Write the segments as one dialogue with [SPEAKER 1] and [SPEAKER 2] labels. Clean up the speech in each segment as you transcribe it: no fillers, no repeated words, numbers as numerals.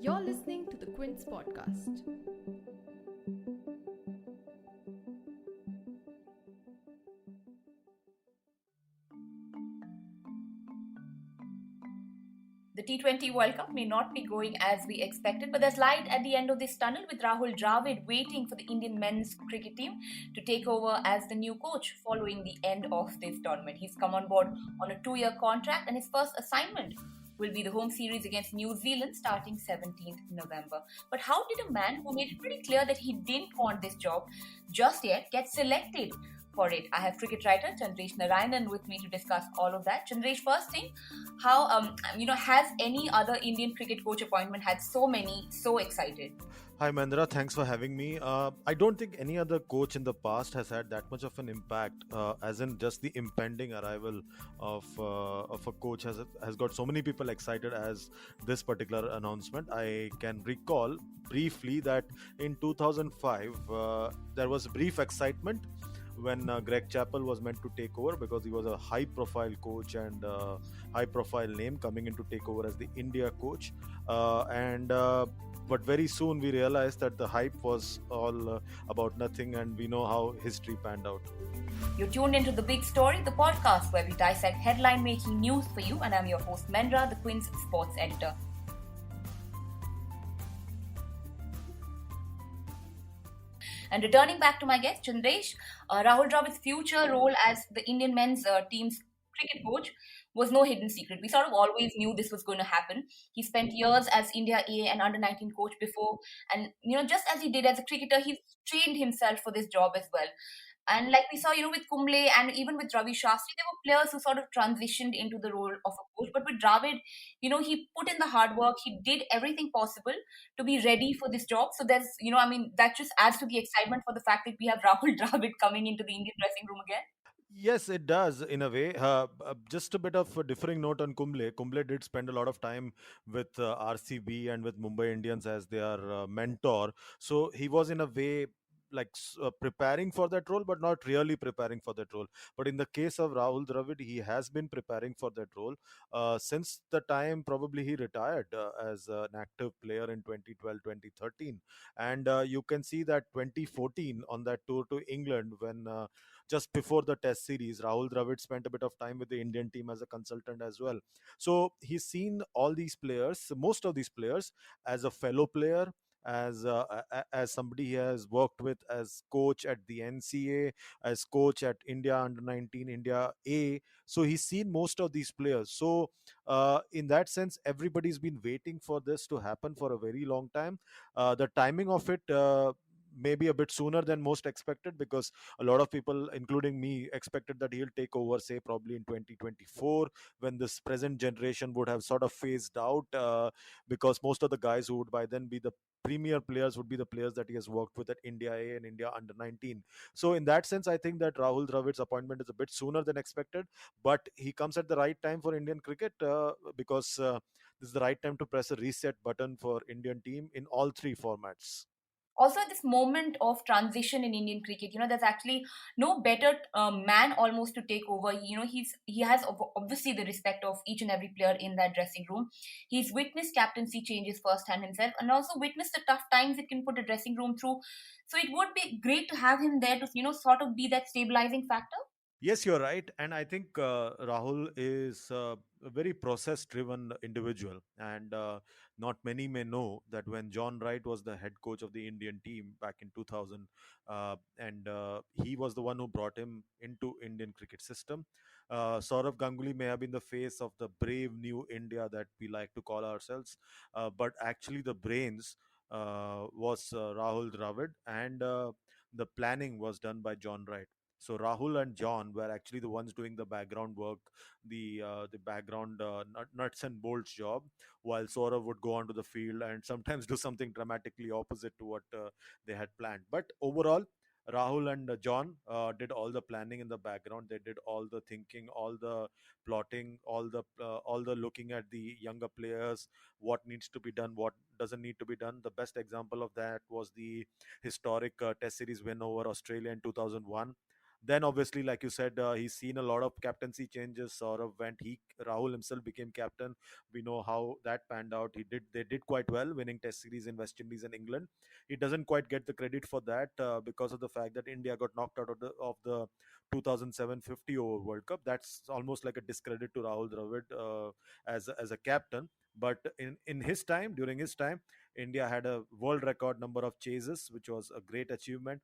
[SPEAKER 1] You're listening to the Quint's podcast.
[SPEAKER 2] The T20 World Cup may not be going as we expected, but there's light at the end of this tunnel with Rahul Dravid waiting for the Indian men's cricket team to take over as the new coach following the end of this tournament. He's come on board on a 2-year contract, and his first assignment will be the home series against New Zealand starting 17th November. But how did a man who made it pretty clear that he didn't want this job just yet get selected for it? I have cricket writer Chandresh Narayanan with me to discuss all of that. Chandresh, first thing, how has any other Indian cricket coach appointment had so many so excited?
[SPEAKER 3] Hi Mendra, thanks for having me. I don't think any other coach in the past has had that much of an impact, as in just the impending arrival of a coach has got so many people excited as this particular announcement. I can recall briefly that in 2005 there was brief excitement when Greg Chappell was meant to take over because he was a high profile coach and high profile name coming in to take over as the India coach. And But very soon we realized that the hype was all about nothing, and we know how history panned out.
[SPEAKER 2] You're tuned into The Big Story, the podcast where we dissect headline making news for you, and I'm your host Mendra, the Quint's sports editor. And returning back to my guest, Chandresh, Rahul Dravid's future role as the Indian men's team's cricket coach was no hidden secret. We sort of always knew this was going to happen. He spent years as India A and under 19 coach before, and just as he did as a cricketer, he trained himself for this job as well. And like we saw, with Kumble and even with Ravi Shastri, there were players who sort of transitioned into the role of a coach. But with Dravid, he put in the hard work. He did everything possible to be ready for this job. So there's, that just adds to the excitement for the fact that we have Rahul Dravid coming into the Indian dressing room again.
[SPEAKER 3] Yes, it does in a way. Just a bit of a differing note on Kumble. Kumble did spend a lot of time with RCB and with Mumbai Indians as their mentor. So he was in a way preparing for that role, but not really preparing for that role. But in the case of Rahul Dravid, he has been preparing for that role since the time probably he retired as an active player in 2012, 2013. And you can see that 2014 on that tour to England when just before the test series, Rahul Dravid spent a bit of time with the Indian team as a consultant as well. So he's seen all these players, most of these players, as a fellow player, as somebody he has worked with as coach at the NCA, as coach at India under 19, India A. So he's seen most of these players. So in that sense, everybody's been waiting for this to happen for a very long time. The timing of it maybe a bit sooner than most expected, because a lot of people, including me, expected that he'll take over, say, probably in 2024, when this present generation would have sort of phased out, because most of the guys who would by then be the premier players would be the players that he has worked with at India A and India under 19. So in that sense, I think that Rahul Dravid's appointment is a bit sooner than expected, but he comes at the right time for Indian cricket, because this is the right time to press a reset button for Indian team in all three formats.
[SPEAKER 2] Also, at this moment of transition in Indian cricket, there's actually no better man almost to take over. He has obviously the respect of each and every player in that dressing room. He's witnessed captaincy changes firsthand himself, and also witnessed the tough times it can put a dressing room through. So it would be great to have him there to sort of be that stabilizing factor.
[SPEAKER 3] Yes, you're right. And I think Rahul is a very process driven individual. And not many may know that when John Wright was the head coach of the Indian team back in 2000, and he was the one who brought him into Indian cricket system. Saurav Ganguly may have been the face of the brave new India that we like to call ourselves, but actually the brains was Rahul Dravid, and the planning was done by John Wright. So Rahul and John were actually the ones doing the background work, the background nuts and bolts job, while Saurav would go onto the field and sometimes do something dramatically opposite to what they had planned. But overall, Rahul and John did all the planning in the background. They did all the thinking, all the plotting, all the looking at the younger players, what needs to be done, what doesn't need to be done. The best example of that was the historic Test series win over Australia in 2001. Then obviously, like you said, he's seen a lot of captaincy changes. Sort of when he Rahul himself became captain, we know how that panned out. They did quite well, winning Test series in West Indies and England. He doesn't quite get the credit for that because of the fact that India got knocked out of the 2007 50 over World Cup. That's almost like a discredit to Rahul Dravid as a captain. But in his time, during his time, India had a world record number of chases, which was a great achievement.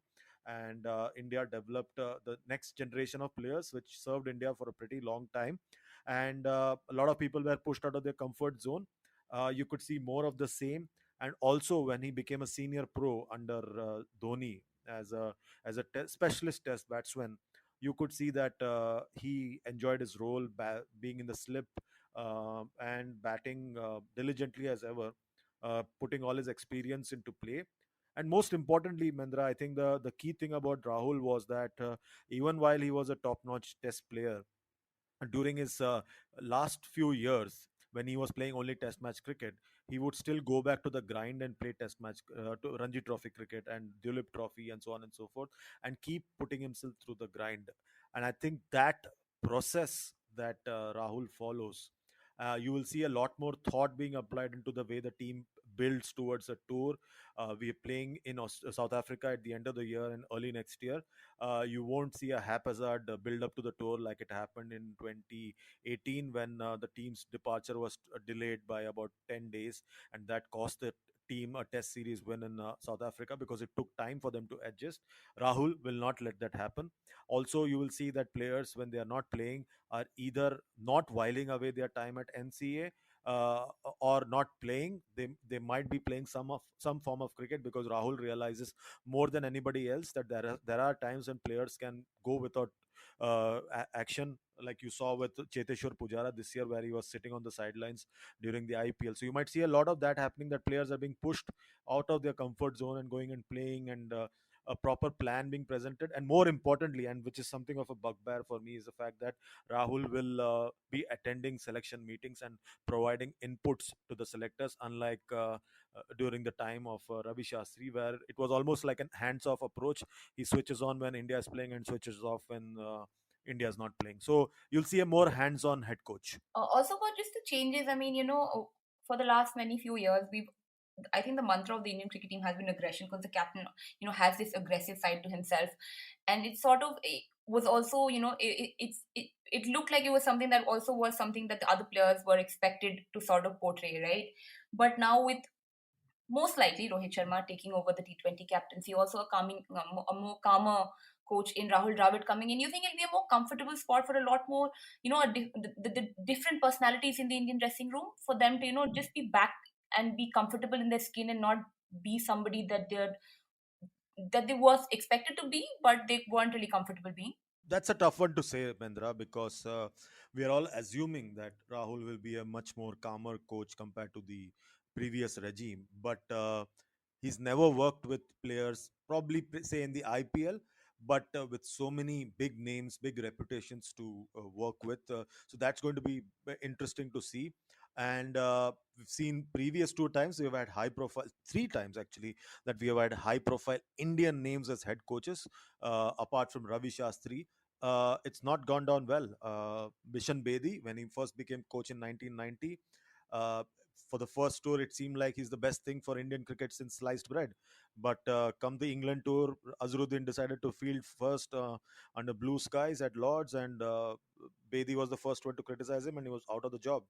[SPEAKER 3] And India developed the next generation of players, which served India for a pretty long time. And a lot of people were pushed out of their comfort zone. You could see more of the same. And also, when he became a senior pro under Dhoni as a specialist test batsman, you could see that he enjoyed his role, being in the slip and batting diligently as ever, putting all his experience into play. And most importantly, Mendra, I think the key thing about Rahul was that even while he was a top notch test player, during his last few years, when he was playing only test match cricket, he would still go back to the grind and play test match to Ranji Trophy cricket and Dulip Trophy and so on and so forth, and keep putting himself through the grind. And I think that process that Rahul follows, you will see a lot more thought being applied into the way the team builds towards a tour. We are playing in South Africa at the end of the year and early next year. You won't see a haphazard build up to the tour like it happened in 2018 when the team's departure was delayed by about 10 days, and that cost the team a test series win in South Africa because it took time for them to adjust. Rahul will not let that happen. Also, you will see that players, when they are not playing, are either not whiling away their time at NCA uh, or not playing. They might be playing some form of cricket, because Rahul realizes more than anybody else that there are times when players can go without action, like you saw with Cheteshwar Pujara this year, where he was sitting on the sidelines during the IPL. So you might see a lot of that happening, that players are being pushed out of their comfort zone and going and playing, and a proper plan being presented. And more importantly, and which is something of a bugbear for me, is the fact that Rahul will be attending selection meetings and providing inputs to the selectors, unlike during the time of Ravi Shastri, where it was almost like an hands-off approach. He switches on when India is playing and switches off when India is not playing. So you'll see a more hands-on head coach.
[SPEAKER 2] Also, about just the changes, I mean, for the last many few years, I think the mantra of the Indian cricket team has been aggression, because the captain, has this aggressive side to himself, and it sort of was also, it looked like it was something that also was something that the other players were expected to sort of portray, right? But now with most likely Rohit Sharma taking over the T20 captaincy, also a more calmer coach in Rahul Dravid coming in, you think it'll be a more comfortable spot for a lot more, the different personalities in the Indian dressing room, for them to, just be back and be comfortable in their skin, and not be somebody that they was expected to be, but they weren't really comfortable being.
[SPEAKER 3] That's a tough one to say, Mendra, because we are all assuming that Rahul will be a much more calmer coach compared to the previous regime. But he's never worked with players, probably say in the IPL, but with so many big names, big reputations to work with. So that's going to be interesting to see. And we've seen previous two times we've had high profile, three times actually, that we have had high profile Indian names as head coaches, apart from Ravi Shastri. It's not gone down well. Bishan Bedi, when he first became coach in 1990, uh, for the first tour, it seemed like he's the best thing for Indian cricket since sliced bread. But come the England tour, Azharuddin decided to field first under blue skies at Lords, and Bedi was the first one to criticize him, and he was out of the job.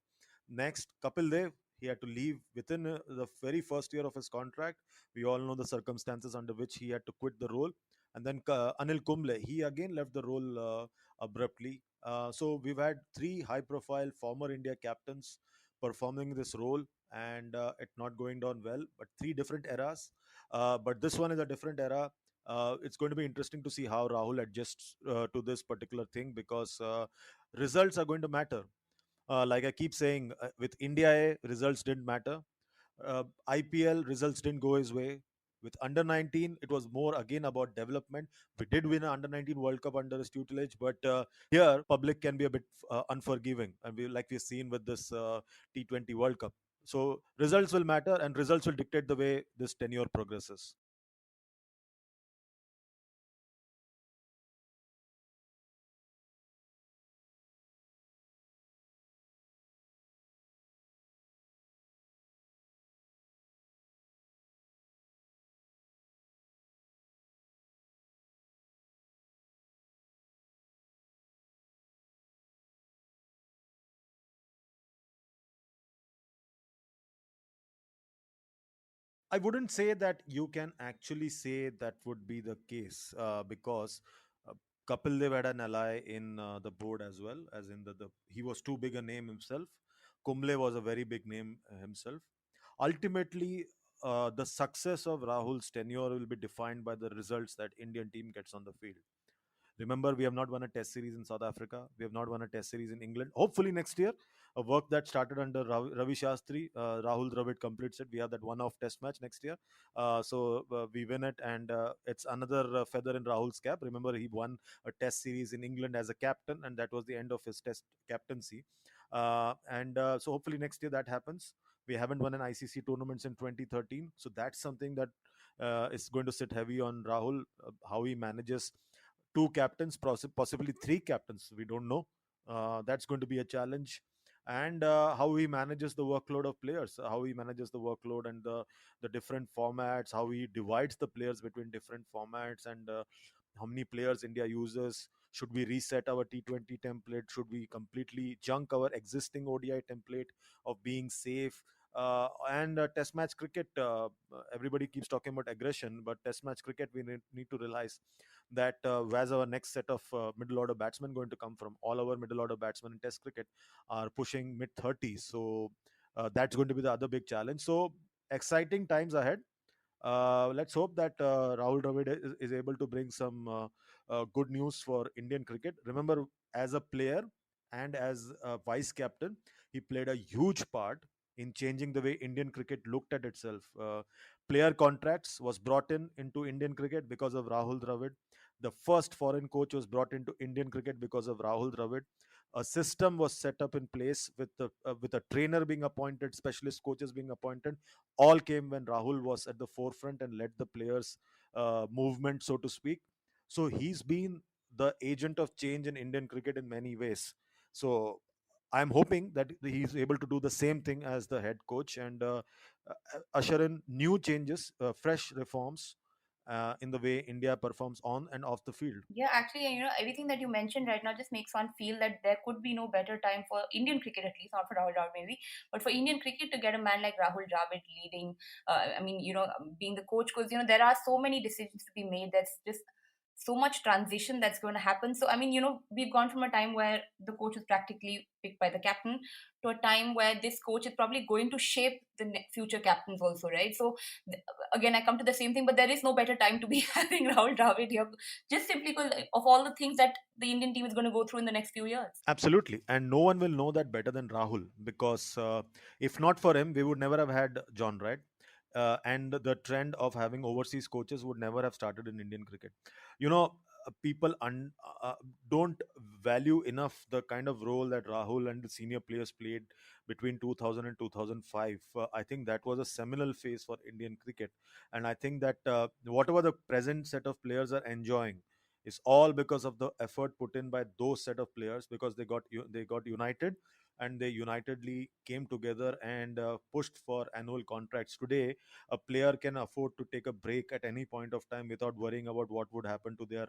[SPEAKER 3] Next, Kapil Dev, he had to leave within the very first year of his contract. We all know the circumstances under which he had to quit the role. And then Anil Kumble, he again left the role abruptly. So we've had three high-profile former India captains performing this role, and it not going down well. But three different eras. But this one is a different era. It's going to be interesting to see how Rahul adjusts to this particular thing, because results are going to matter. Like I keep saying, with India A, results didn't matter. IPL results didn't go his way. With under 19, it was more again about development. We did win an under 19 World Cup under his tutelage, but here public can be a bit unforgiving, and we've seen with this T20 World Cup. So results will matter, and results will dictate the way this tenure progresses. I wouldn't say that you can actually say that would be the case because uh, Kapil Dev had an ally in the board as well, as in the he was too big a name himself. Kumble was a very big name himself. Ultimately, the success of Rahul's tenure will be defined by the results that Indian team gets on the field. Remember, we have not won a test series in South Africa. We have not won a test series in England. Hopefully, next year, a work that started under Ravi Shastri, Rahul Dravid completes it. We have that one off test match next year. So we win it, and it's another feather in Rahul's cap. Remember, he won a test series in England as a captain, and that was the end of his test captaincy. And so, hopefully, next year that happens. We haven't won an ICC tournament in 2013. So, that's something that is going to sit heavy on Rahul, how he manages two captains, possibly three captains. We don't know. That's going to be a challenge. And how he manages the workload of players, how he manages the workload and the different formats, how he divides the players between different formats, and how many players India uses. Should we reset our T20 template? Should we completely junk our existing ODI template of being safe? And Test match cricket, everybody keeps talking about aggression, but Test match cricket, we need to realize that where's our next set of middle order batsmen going to come from? All our middle order batsmen in Test cricket are pushing mid 30s, so that's going to be the other big challenge. So exciting times ahead. Let's hope that Rahul Dravid is able to bring some good news for Indian cricket. Remember, as a player and as a vice captain, he played a huge part in changing the way Indian cricket looked at itself. Player contracts was brought in into Indian cricket because of Rahul Dravid. The first foreign coach was brought into Indian cricket because of Rahul Dravid. A system was set up in place with a trainer being appointed, specialist coaches being appointed. All came when Rahul was at the forefront and led the players' movement, so to speak. So he's been the agent of change in Indian cricket in many ways. So I'm hoping that he's able to do the same thing as the head coach and usher in new changes, fresh reforms in the way India performs on and off the field.
[SPEAKER 2] Yeah, actually, everything that you mentioned right now just makes one feel that there could be no better time for Indian cricket, at least not for Rahul Dravid maybe, but for Indian cricket to get a man like Rahul Dravid leading. Being the coach, because there are so many decisions to be made. There's just so much transition that's going to happen. So we've gone from a time where the coach was practically picked by the captain to a time where this coach is probably going to shape the future captains also, right? So again, I come to the same thing, but there is no better time to be having Rahul Dravid here, just simply because of all the things that the Indian team is going to go through in the next few years.
[SPEAKER 3] Absolutely. And no one will know that better than Rahul because if not for him, we would never have had John Wright. And the trend of having overseas coaches would never have started in Indian cricket. You know, people don't value enough the kind of role that Rahul and the senior players played between 2000 and 2005. I think that was a seminal phase for Indian cricket. And I think that whatever the present set of players are enjoying, is all because of the effort put in by those set of players, because they got united, and they unitedly came together and pushed for annual contracts. Today, a player can afford to take a break at any point of time without worrying about what would happen to their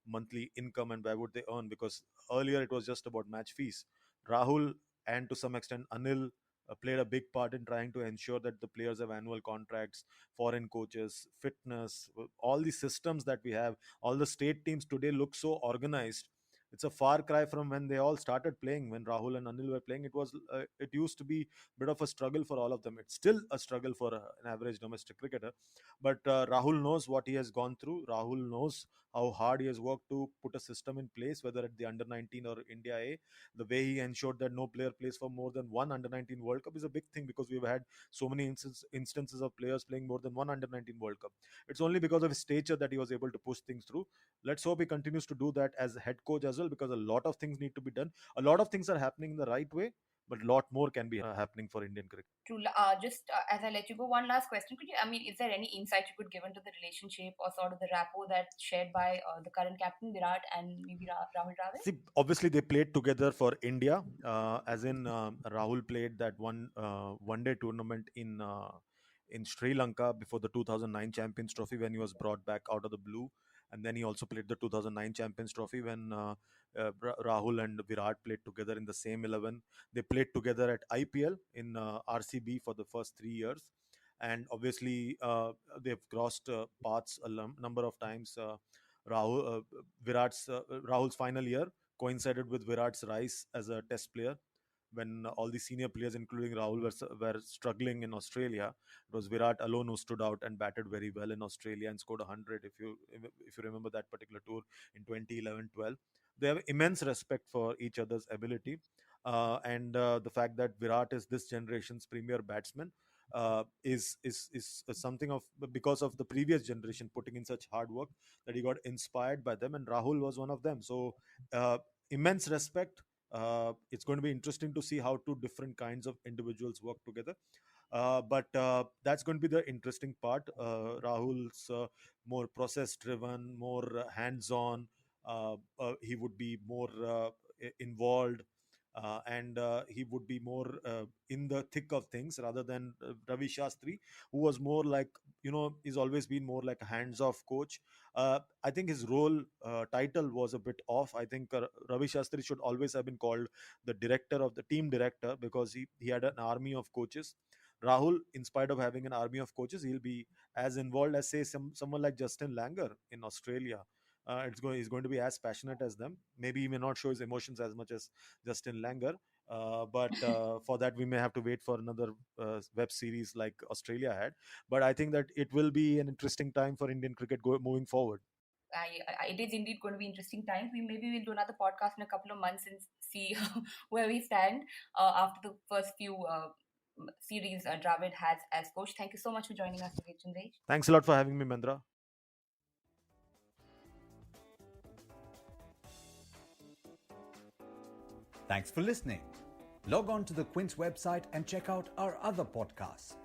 [SPEAKER 3] monthly income and where would they earn, because earlier it was just about match fees. Rahul and to some extent Anil played a big part in trying to ensure that the players have annual contracts, foreign coaches, fitness, all the systems that we have. All the state teams today look so organized. It's a far cry from when they all started playing. When Rahul and Anil were playing, it used to be a bit of a struggle for all of them. It's still a struggle for an average domestic cricketer, but Rahul knows what he has gone through. Rahul knows how hard he has worked to put a system in place, whether at the under 19 or India A. The way he ensured that no player plays for more than one under 19 World Cup is a big thing, because we've had so many instances of players playing more than one under 19 World Cup. It's only because of his stature that he was able to push things through. Let's hope he continues to do that as head coach as well, because a lot of things need to be done. A lot of things are happening in the right way, but a lot more can be happening for Indian cricket.
[SPEAKER 2] To just as I let you go, one last question: Could you, is there any insight you could give into the relationship or sort of the rapport that's shared by the current captain Virat and maybe Rahul Dravid?
[SPEAKER 3] See, obviously they played together for India, as in Rahul played that one day tournament in Sri Lanka before the 2009 Champions Trophy when he was brought back out of the blue, and then he also played the 2009 Champions Trophy when Rahul and Virat played together in the same 11. They played together at IPL in RCB for the first 3 years, and obviously they've crossed paths a number of times. Rahul's final year coincided with Virat's rise as a Test player, when all the senior players, including Rahul, were struggling in Australia. It was Virat alone who stood out and batted very well in Australia and scored 100. If you remember that particular tour in 2011-12, they have immense respect for each other's ability, and the fact that Virat is this generation's premier batsman is something of, because of the previous generation putting in such hard work, that he got inspired by them, and Rahul was one of them. So uh, immense respect. It's going to be interesting to see how two different kinds of individuals work together. But that's going to be the interesting part. Rahul's more process driven, more hands on. He would be more involved. And he would be more in the thick of things, rather than Ravi Shastri, who was more like, he's always been more like a hands-off coach. I think his role title was a bit off. I think Ravi Shastri should always have been called the director of the team director, because he had an army of coaches. Rahul, in spite of having an army of coaches, he'll be as involved as, say, someone like Justin Langer in Australia. He's going to be as passionate as them. Maybe he may not show his emotions as much as Justin Langer. But for that, we may have to wait for another web series like Australia had. But I think that it will be an interesting time for Indian cricket moving forward.
[SPEAKER 2] It is indeed going to be interesting times. Maybe we'll do another podcast in a couple of months and see where we stand after the first few series Dravid has as coach. Thank you so much for joining us today, Chandresh.
[SPEAKER 3] Thanks a lot for having me, Mendra.
[SPEAKER 4] Thanks for listening. Log on to the Quint's website and check out our other podcasts.